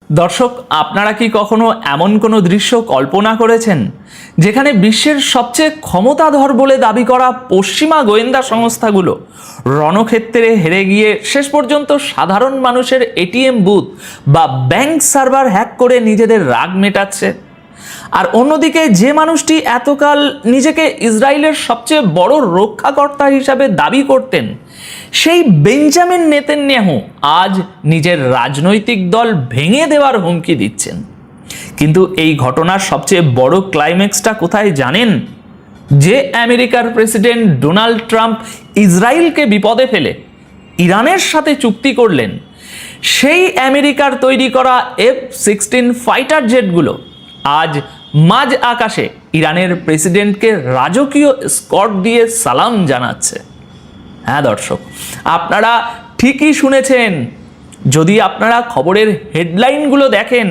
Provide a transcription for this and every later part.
দর্শক, আপনারা কি কখনো এমন কোনো দৃশ্য কল্পনা করেছেন যেখানে বিশ্বের সবচেয়ে ক্ষমতাধর বলে দাবি করা পশ্চিমা গোয়েন্দা সংস্থাগুলো রণক্ষেত্রে হেরে গিয়ে শেষ পর্যন্ত সাধারণ মানুষের এটিএম বুথ বা ব্যাংক সার্ভার হ্যাক করে নিজেদের রাগ মেটাচ্ছে? আর অন্যদিকে যে মানুষটি এতকাল নিজেকে ইসরায়েলের সবচেয়ে বড় রক্ষাকর্তা হিসাবে দাবি করতেন, সেই বেঞ্জামিন নেতানিয়াহু আজ নিজের রাজনৈতিক দল ভেঙে দেওয়ার হুমকি দিচ্ছেন। কিন্তু এই ঘটনার সবচেয়ে বড় ক্লাইম্যাক্সটা কোথায় জানেন? যে আমেরিকার প্রেসিডেন্ট ডোনাল্ড ট্রাম্প ইসরায়েলকে বিপদে ফেলে ইরানের সাথে চুক্তি করলেন, সেই আমেরিকার তৈরি করা F-16 ফাইটার জেটগুলো আজ মাঝ আকাশে ইরানের প্রেসিডেন্টকে রাজকীয় স্কট দিয়ে সালাম জানাচ্ছে। হ্যাঁ দর্শক, আপনারা ঠিকই শুনেছেন। যদি আপনারা খবরের হেডলাইনগুলো দেখেন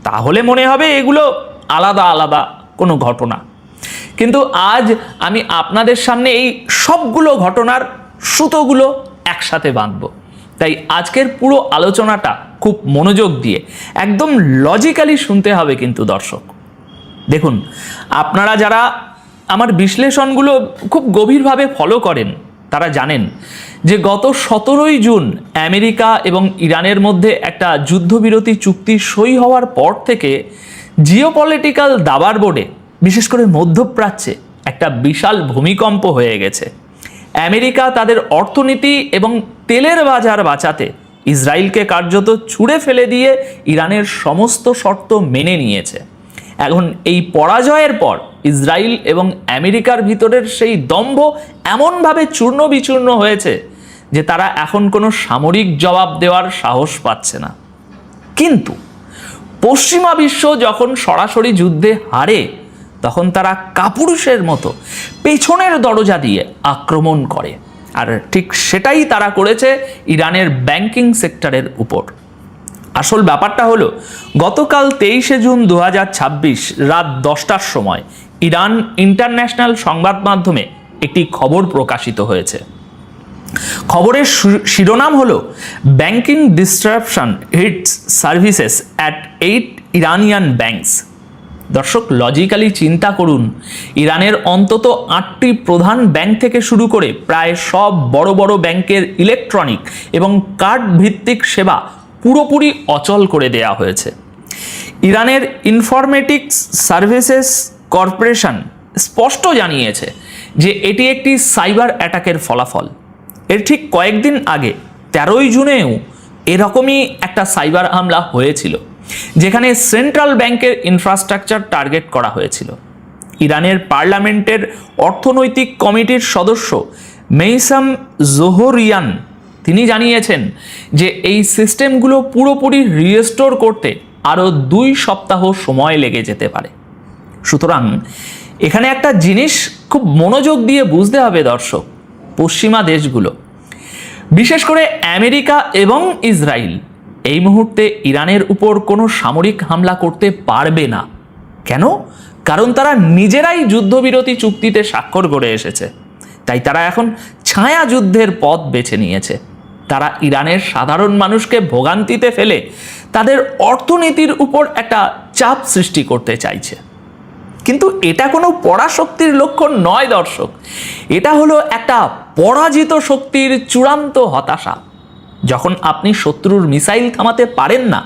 তাহলে মনে হবে এগুলো আলাদা আলাদা কোনো ঘটনা, কিন্তু আজ আমি আপনাদের সামনে এই সবগুলো ঘটনার সুতোগুলো একসাথে বাঁধব। তাই আজকের পুরো আলোচনাটা খুব মনোযোগ দিয়ে একদম লজিক্যালি শুনতে হবে কিন্তু দর্শক। দেখুন, আপনারা যারা আমার বিশ্লেষণগুলো খুব গভীরভাবে ফলো করেন তারা জানেন যে গত 17ই জুন আমেরিকা এবং ইরানের মধ্যে একটা যুদ্ধবিরতি চুক্তি সই হওয়ার পর থেকে জিওপলিটিক্যাল দাবার বোর্ডে, বিশেষ করে মধ্যপ্রাচ্যে একটা বিশাল ভূমিকম্প হয়ে গেছে। আমেরিকা তাদের অর্থনীতি এবং তেলের বাজার বাঁচাতে ইসরায়েলকে কার্যত ছুঁড়ে ফেলে দিয়ে ইরানের সমস্ত শর্ত মেনে নিয়েছে। এখন এই পরাজয়ের পর ইসরায়েল এবং আমেরিকার ভিতরের সেই দম্ভ এমনভাবে চূর্ণ বিচূর্ণ হয়েছে যে তারা এখন কোনো সামরিক জবাব দেওয়ার সাহস পাচ্ছে না। কিন্তু পশ্চিমা বিশ্ব যখন সরাসরি যুদ্ধে হারে তখন তারা কাপুরুষের মতো পেছনের দরজা দিয়ে আক্রমণ করে, আর ঠিক সেটাই তারা করেছে ইরানের ব্যাংকিং সেক্টরের উপর। আসল ব্যাপারটা হলো, গতকাল 23শে জুন 2026 রাত 10টার সময় ইরান ইন্টারন্যাশনাল সংবাদ মাধ্যমে একটি খবর প্রকাশিত হয়েছে। খবরের শিরোনাম হলো banking disruption hits services at 8 Iranian banks. দর্শক, লজিক্যালি চিন্তা করুন, ইরানের অন্তত 8টি প্রধান ব্যাংক থেকে শুরু করে প্রায় সব বড় বড় ব্যাংকের ইলেকট্রনিক এবং কার্ড ভিত্তিক সেবা পুরোপুরি অচল করে দেয়া হয়েছে। ইরানের ইনফরমেটিক্স সার্ভিসেস কর্পোরেশন স্পষ্ট জানিয়েছে যে এটি একটি সাইবার অ্যাটাকের ফলাফল। এর ঠিক কয়েকদিন আগে 13ই জুনেও এরকমই একটা সাইবার হামলা হয়েছিল, যেখানে সেন্ট্রাল ব্যাংকের ইনফ্রাস্ট্রাকচার টার্গেট করা হয়েছিল। ইরানের পার্লামেন্টের অর্থনৈতিক কমিটির সদস্য মেইসাম জোহরিয়ান তিনি জানিয়েছেন যে এই সিস্টেমগুলো পুরোপুরি রিস্টোর করতে আরও 2 সপ্তাহ সময় লেগে যেতে পারে। সুতরাং এখানে একটা জিনিস খুব মনোযোগ দিয়ে বুঝতে হবে দর্শক, পশ্চিমা দেশগুলো, বিশেষ করে আমেরিকা এবং ইসরায়েল এই মুহূর্তে ইরানের উপর কোনো সামরিক হামলা করতে পারবে না। কেন? কারণ তারা নিজেরাই যুদ্ধবিরতি চুক্তিতে স্বাক্ষর করে এসেছে। তাই তারা এখন ছায়া যুদ্ধের পথ বেছে নিয়েছে। তারা ইরানের সাধারণ মানুষকে ভোগান্তিতে ফেলে তাদের অর্থনীতির উপর একটা চাপ সৃষ্টি করতে চাইছে। কিন্তু এটা কোনো পরাশক্তির লক্ষণ নয় দর্শক, এটা হলো একটা পরাজিত শক্তির চূড়ান্ত হতাশা। যখন আপনি শত্রুর মিসাইল থামাতে পারেন না,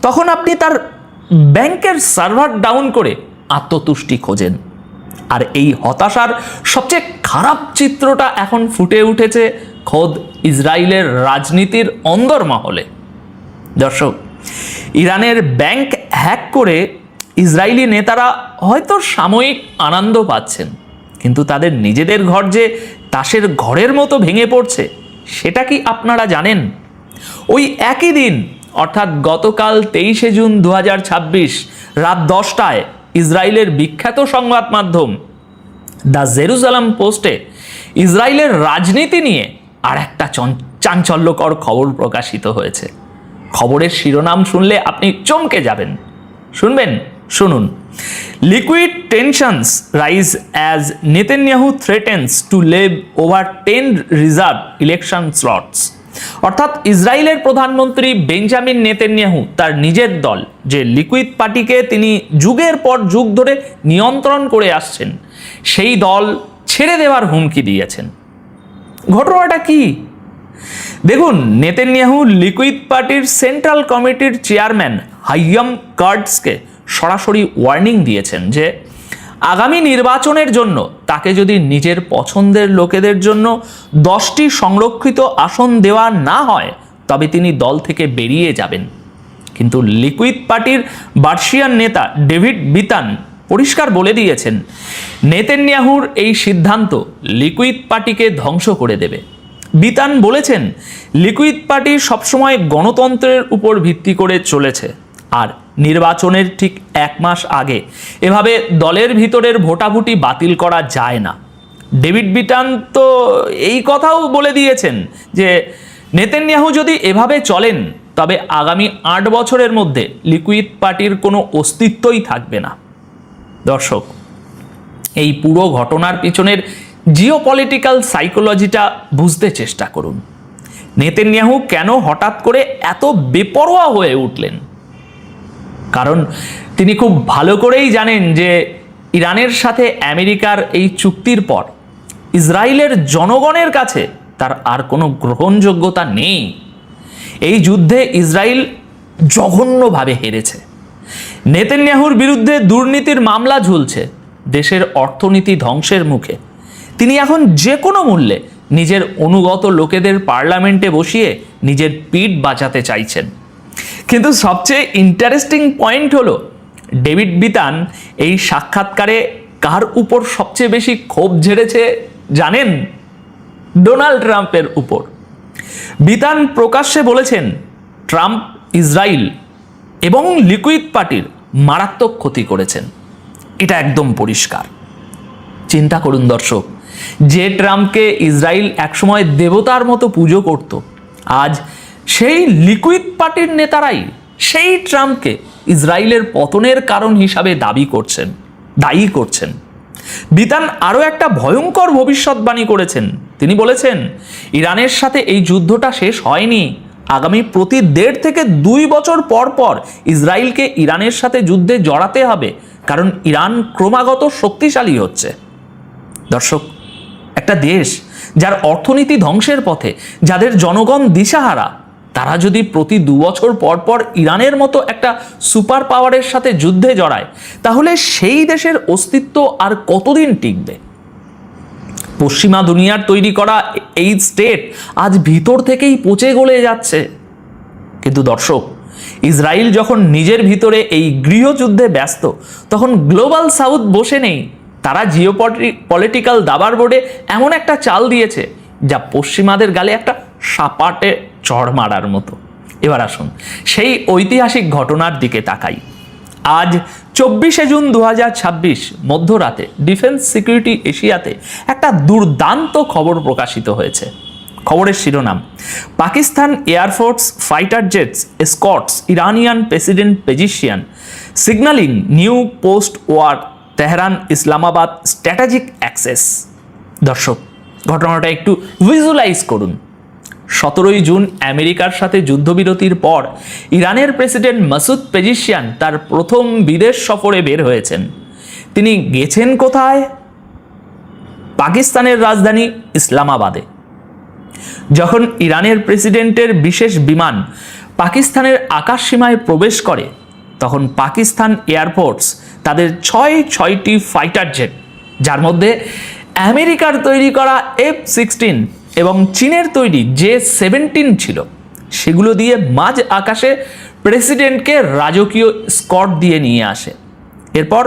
তখন আপনি তার ব্যাংকের সার্ভার ডাউন করে আত্মতুষ্টি খোঁজেন। আর এই হতাশার সবচেয়ে খারাপ চিত্রটা এখন ফুটে উঠেছে খোদ ইসরায়েলের রাজনীতির অন্দরমহলে। দর্শক, ইরানের ব্যাংক হ্যাক করে ইসরায়েলি নেতারা হয়তো সাময়িক আনন্দ পাচ্ছেন, কিন্তু তাদের নিজেদের ঘর যে তাসের ঘরের মতো ভেঙে পড়ছে সেটা কি আপনারা জানেন? ওই একই দিন অর্থাৎ গতকাল 23শে জুন 2026 রাত 10টায় ইসরায়েলের বিখ্যাত সংবাদ মাধ্যম দ্য জেরুজালেম পোস্টে ইসরায়েলের রাজনীতি নিয়ে আর একটা চাঞ্চল্যকর খবর প্রকাশিত হয়েছে। খবরের শিরোনাম শুনলে আপনি চমকে যাবেন। শুনবেন? শুনুন। Liquid tensions rise as Netanyahu threatens to leave over 10 reserve election slots. অর্থাৎ ইসরায়েলের প্রধানমন্ত্রী বেঞ্জামিন নেতানিয়াহু তার নিজের দল যে লিকুইড পার্টিকে তিনি যুগের পর যুগ ধরে নিয়ন্ত্রণ করে আসছেন, সেই দল ছেড়ে দেওয়ার হুমকি দিয়েছেন। ঘটনাটা কি? দেখুন, নেতানিয়াহু লিকুইড পার্টির সেন্ট্রাল কমিটির চেয়ারম্যান হাইয়াম কার্টসকে সরাসরি ওয়ার্নিং দিয়েছেন যে আগামী নির্বাচনের জন্য তাকে যদি নিজের পছন্দের লোকেদের জন্য 10টি সংরক্ষিত আসন দেওয়া না হয় তবে তিনি দল থেকে বেরিয়ে যাবেন। কিন্তু লিকুইড পার্টির বার্শিয়ান নেতা ডেভিড বিতান পরিষ্কার বলে দিয়েছেন নেতানিয়াহুর এই সিদ্ধান্ত লিকুইড পার্টিকে ধ্বংস করে দেবে। বিতান বলেছেন, লিকুইড পার্টি সবসময় গণতন্ত্রের উপর ভিত্তি করে চলেছে, আর নির্বাচনের ঠিক 1 মাস আগে এভাবে দলের ভিতরের ভোটাভুটি বাতিল করা যায় না। ডেভিড বিটান তো এই কথাও বলে দিয়েছেন যে নেতানিয়াহু যদি এভাবে চলেন তবে আগামী 8 বছরের মধ্যে লিকুইড পার্টির কোনো অস্তিত্বই থাকবে না। দর্শক, এই পুরো ঘটনার পিছনের জিওপলিটিক্যাল সাইকোলজিটা বুঝতে চেষ্টা করুন। নেতানিয়াহু কেন হঠাৎ করে এত বেপরোয়া হয়ে উঠলেন? কারণ তিনি খুব ভালো করেই জানেন যে ইরানের সাথে আমেরিকার এই চুক্তির পর ইসরায়েলের জনগণের কাছে তার আর কোনো গ্রহণযোগ্যতা নেই। এই যুদ্ধে ইসরায়েল জঘন্যভাবে হেরেছে। নেতানিয়াহুর বিরুদ্ধে দুর্নীতির মামলা ঝুলছে, দেশের অর্থনীতি ধ্বংসের মুখে। তিনি এখন যে কোনো মূল্যে নিজের অনুগত লোকেদের পার্লামেন্টে বসিয়ে নিজের পিঠ বাঁচাতে চাইছেন। কিন্তু সবচেয়ে ইন্টারেস্টিং পয়েন্ট হলো, ডেভিড বিতান এই সাক্ষাৎকারে কার উপর সবচেয়ে বেশি ক্ষোভ ঝেড়েছে জানেন? ডোনাল্ড ট্রাম্পের উপর। বিতান প্রকাশ্যে বলেছেন ট্রাম্প ইসরায়েল এবং লিকুইড পার্টির মারাত্মক ক্ষতি করেছেন। এটা একদম পরিষ্কার। চিন্তা করুন দর্শক, যে ট্রাম্পকে ইসরায়েল একসময় দেবতার মতো পুজো করত, আজ সেই লিকুইড পার্টির নেতারাই সেই ট্রাম্পকে ইসরায়েলের পতনের কারণ হিসাবে দায়ী করছেন। বিতান আরও একটা ভয়ঙ্কর ভবিষ্যৎবাণী করেছেন। তিনি বলেছেন, ইরানের সাথে এই যুদ্ধটা শেষ হয়নি। আগামী প্রতি 1.5 থেকে 2 বছর পর পর ইসরায়েলকে ইরানের সাথে যুদ্ধে জড়াতে হবে, কারণ ইরান ক্রমাগত শক্তিশালী হচ্ছে। দর্শক, একটা দেশ যার অর্থনীতি ধ্বংসের পথে, যাদের জনগণ দিশাহারা, তারা যদি প্রতি 2 বছর পর পর ইরানের মতো একটা সুপার পাওয়ারের সাথে যুদ্ধে জড়ায়, তাহলে সেই দেশের অস্তিত্ব আর কতদিন টিকবে? পশ্চিমা দুনিয়ার তৈরি করা এই স্টেট আজ ভিতর থেকেই পচে গলে যাচ্ছে। কিন্তু দর্শক, ইসরায়েল যখন নিজের ভিতরে এই গৃহযুদ্ধে ব্যস্ত, তখন গ্লোবাল সাউথ বসে নেই। তারা পলিটিক্যাল দাবার বোর্ডে এমন একটা চাল দিয়েছে যা পশ্চিমাদের গালে একটা সাপাটে চড় মারার মতো। এবার আসুন সেই ঐতিহাসিক ঘটনার দিকে তাকাই। আজ 24শে জুন 2026 মধ্যরাতে ডিফেন্স সিকিউরিটি এশিয়াতে একটা দুর্দান্ত খবর প্রকাশিত হয়েছে। খবরের শিরোনাম, Pakistan air force fighter jets escorts Iranian president Pezeshkian signaling new post war Tehran Islamabad strategic access. দর্শক, ঘটনাটা একটু ভিজুয়ালাইজ করুন। 17ই জুন আমেরিকার সাথে যুদ্ধবিরতির পর ইরানের প্রেসিডেন্ট মাসুদ পেজিশিয়ান তার প্রথম বিদেশ সফরে বের হয়েছেন। তিনি গেছেন কোথায়? পাকিস্তানের রাজধানী ইসলামাবাদে। যখন ইরানের প্রেসিডেন্টের বিশেষ বিমান পাকিস্তানের আকাশসীমায় প্রবেশ করে, তখন পাকিস্তান এয়ারফোর্স তাদের 6টি ফাইটার জেট, যার মধ্যে আমেরিকার তৈরি করা F-16 এবং চীনের তৈরি J-17 ছিল, সেগুলো দিয়ে মাঝ আকাশে প্রেসিডেন্টকে রাজকীয় স্কট দিয়ে নিয়ে আসে। এরপর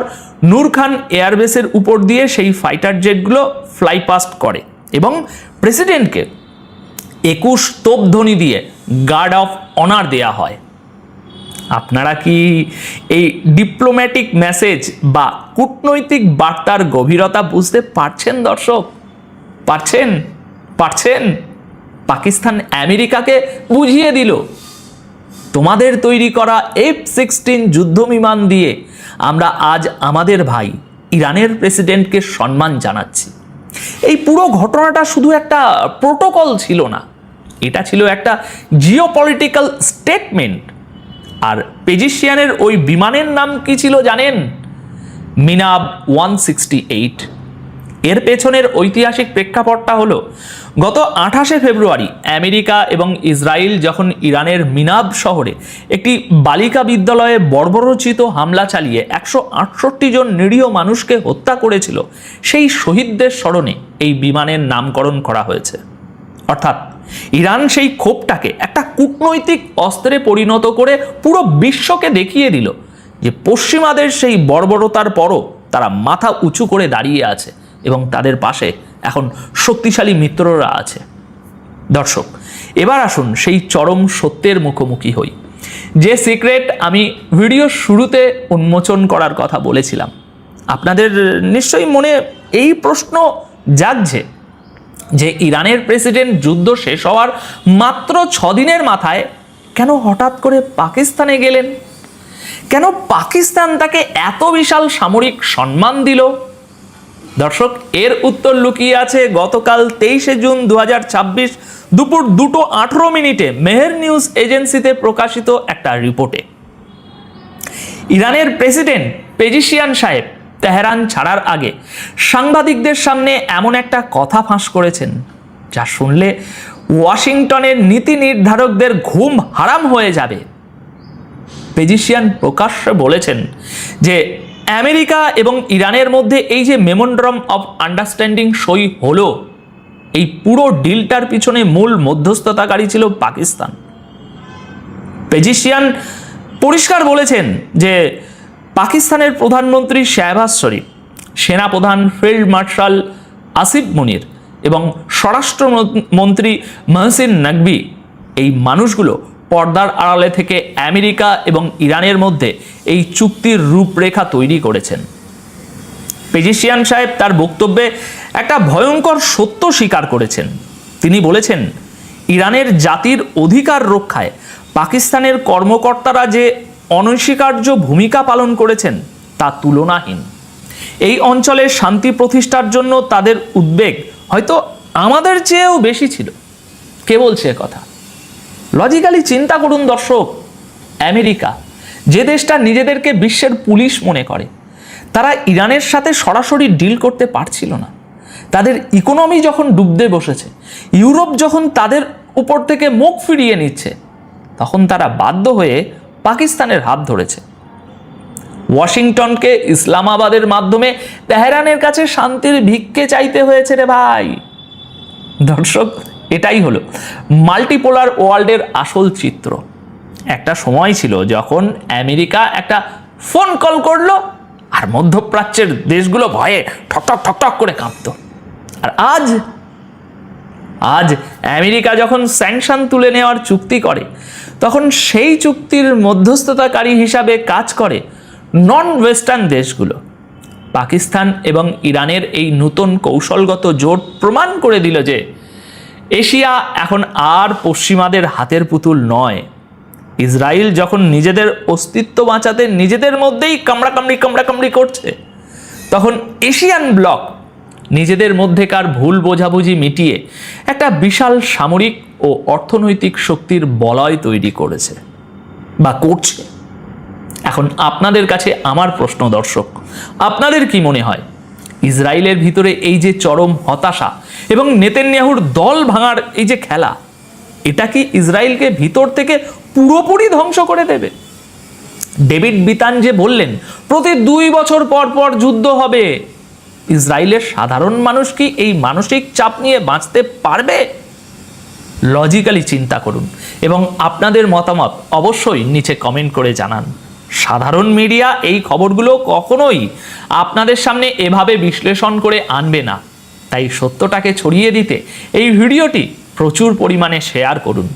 নূর খান এয়ারবেসের উপর দিয়ে সেই ফাইটার জেটগুলো ফ্লাই পাস্ট করে এবং প্রেসিডেন্টকে 21 তোপধ্বনি দিয়ে গার্ড অফ অনার দেয়া হয়। আপনারা কি এই ডিপ্লোম্যাটিক মেসেজ বা কূটনৈতিক বার্তার গভীরতা বুঝতে পারছেন দর্শক? পারছেন? পাকিস্তান আমেরিকাকে বুঝিয়ে দিল, তোমাদের তৈরি করা F-16 যুদ্ধবিমান দিয়ে আমরা আজ আমাদের ভাই ইরানের প্রেসিডেন্টকে সম্মান জানাচ্ছি। এই পুরো ঘটনাটা শুধু একটা প্রোটোকল ছিল না, এটা ছিল একটা জিওপলিটিক্যাল স্টেটমেন্ট। আর পেজিশিয়ানের ওই বিমানের নাম কি ছিল জানেন? মিনাব 168। এর পেছনের ঐতিহাসিক প্রেক্ষাপটটা হলো গত 28শে ফেব্রুয়ারি আমেরিকা এবং ইসরায়েল যখন ইরানের মিনাব শহরে একটি বালিকা বিদ্যালয়ে বর্বরোচিত হামলা চালিয়ে 168 জন নিরীহ মানুষকে হত্যা করেছিল, সেই শহীদদের স্মরণে এই বিমানের নামকরণ করা হয়েছে। অর্থাৎ ইরান সেই ক্ষোভটাকে একটা কূটনৈতিক অস্ত্রে পরিণত করে পুরো বিশ্বকে দেখিয়ে দিল যে পশ্চিমাদের সেই বর্বরতার পরও তারা মাথা উঁচু করে দাঁড়িয়ে আছে এবং তাদের পাশে এখন শক্তিশালী মিত্ররা আছে। দর্শক, এবার আসুন সেই চরম সত্যের মুখোমুখি হই, যে সিক্রেট আমি ভিডিওর শুরুতে উন্মোচন করার কথা বলেছিলাম। আপনাদের নিশ্চয়ই মনে এই প্রশ্ন জাগছে যে ইরানের প্রেসিডেন্ট যুদ্ধ শেষ হওয়ার মাত্র 6 দিনের মাথায় কেন হঠাৎ করে পাকিস্তানে গেলেন? কেন পাকিস্তান তাকে এত বিশাল সামরিক সম্মান দিল? দর্শক, এর উত্তর লুকিয়ে আছে গতকাল 23শে জুন 2026 দুপুর 2:18 মেহের নিউজ এজেন্সিতে প্রকাশিত একটা রিপোর্টে। ইরানের প্রেসিডেন্ট পেজিশিয়ান সাহেব তেহরান ছাড়ার আগে সাংবাদিকদের সামনে এমন একটা কথা ফাঁস করেছেন যা শুনলে ওয়াশিংটনের নীতি নির্ধারকদের ঘুম হারাম হয়ে যাবে। পেজিশিয়ান প্রকাশ্যে বলেছেন যে আমেরিকা এবং ইরানের মধ্যে এই যে মেমোরেন্ডাম অফ আন্ডারস্ট্যান্ডিং সই হলো, এই পুরো ডিলটার পিছনে মূল মধ্যস্থতাকারী ছিল পাকিস্তান। পেজিশিয়ান পরিষ্কার বলেছেন যে পাকিস্তানের প্রধানমন্ত্রী শাহবাজ শরীফ, সেনাপ্রধান ফিল্ড মার্শাল আসিফ মুনির এবং স্বরাষ্ট্রমন্ত্রী মহসিন নকভি, এই মানুষগুলো পর্দার আড়ালে থেকে আমেরিকা এবং ইরানের মধ্যে এই চুক্তির রূপরেখা তৈরি করেছেন। পেজিশিয়ান সাহেব তার বক্তব্যে একটা ভয়ঙ্কর সত্য স্বীকার করেছেন। তিনি বলেছেন, ইরানের জাতির অধিকার রক্ষায় পাকিস্তানের কর্মকর্তারা যে অনস্বীকার্য ভূমিকা পালন করেছেন তা তুলনাহীন। এই অঞ্চলের শান্তি প্রতিষ্ঠার জন্য তাদের উদ্বেগ হয়তো আমাদের চেয়েও বেশি ছিল। কে বলছে কথা? লজিক্যালি চিন্তা করুন দর্শক, আমেরিকা, যে দেশটা নিজেদেরকে বিশ্বের পুলিশ মনে করে, তারা ইরানের সাথে সরাসরি ডিল করতে পারছিল না। তাদের ইকোনমি যখন ডুবতে বসেছে, ইউরোপ যখন তাদের উপর থেকে মুখ ফিরিয়ে নিচ্ছে, তখন তারা বাধ্য হয়ে পাকিস্তানের হাত ধরেছে। ওয়াশিংটনকে ইসলামাবাদের মাধ্যমে তেহরানের কাছে শান্তির ভিক্ষে চাইতে হয়েছে রে ভাই। দর্শক, এটাই হলো মাল্টিপোলার ওয়ার্ল্ডের আসল চিত্র। একটা সময় ছিল যখন আমেরিকা একটা ফোন কল করলো আর মধ্যপ্রাচ্যের দেশগুলো ভয়ে ঠকঠক ঠকঠক করে কাঁপত। আর আজ আমেরিকা যখন স্যাংশন তুলে নেওয়ার চুক্তি করে, তখন সেই চুক্তির মধ্যস্থতাকারী হিসাবে কাজ করে নন ওয়েস্টার্ন দেশগুলো। পাকিস্তান এবং ইরানের এই নতুন কৌশলগত জোট প্রমাণ করে দিল যে এশিয়া এখন আর পশ্চিমাদের হাতের পুতুল নয়। ইসরায়েল যখন নিজেদের অস্তিত্ব বাঁচাতে নিজেদের মধ্যেই কামড়াকামড়ি করছে, তখন এশিয়ান ব্লক নিজেদের মধ্যেকার ভুল বোঝাবুঝি মিটিয়ে একটা বিশাল সামরিক ও অর্থনৈতিক শক্তির বলয় তৈরি করেছে বা করছে। এখন আপনাদের কাছে আমার প্রশ্ন দর্শক, আপনাদের কি মনে হয় ইসরায়েলের ভিতরে এই যে চরম হতাশা এবং নেতানিয়াহুর দল ভাঙার এই যে খেলা, এটা কি ইসরায়েলকে ভিতর থেকে পুরোপুরি ধ্বংস করে দেবে? ডেভিড বিতান যে বললেন প্রতি 2 বছর পর পর যুদ্ধ হবে, ইসরায়েলের সাধারণ মানুষ কি এই মানসিক চাপ নিয়ে বাঁচতে পারবে? লজিক্যালি চিন্তা করুন এবং আপনাদের মতামত অবশ্যই নিচে কমেন্ট করে জানান। সাধারণ মিডিয়া এই খবরগুলো কখনোই আপনাদের সামনে এভাবে বিশ্লেষণ করে আনবে না, তাই সত্যটাকে ছড়িয়ে দিতে এই ভিডিওটি প্রচুর পরিমাণে শেয়ার করুন।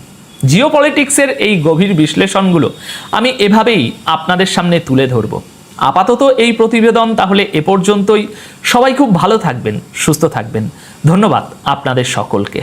জিওপলিটিক্সের এই গভীর বিশ্লেষণগুলো আমি এভাবেই আপনাদের সামনে তুলে ধরব। আপাতত এই প্রতিবেদন তাহলে এ পর্যন্তই। সবাই খুব ভালো থাকবেন, সুস্থ থাকবেন। ধন্যবাদ আপনাদের সকলকে।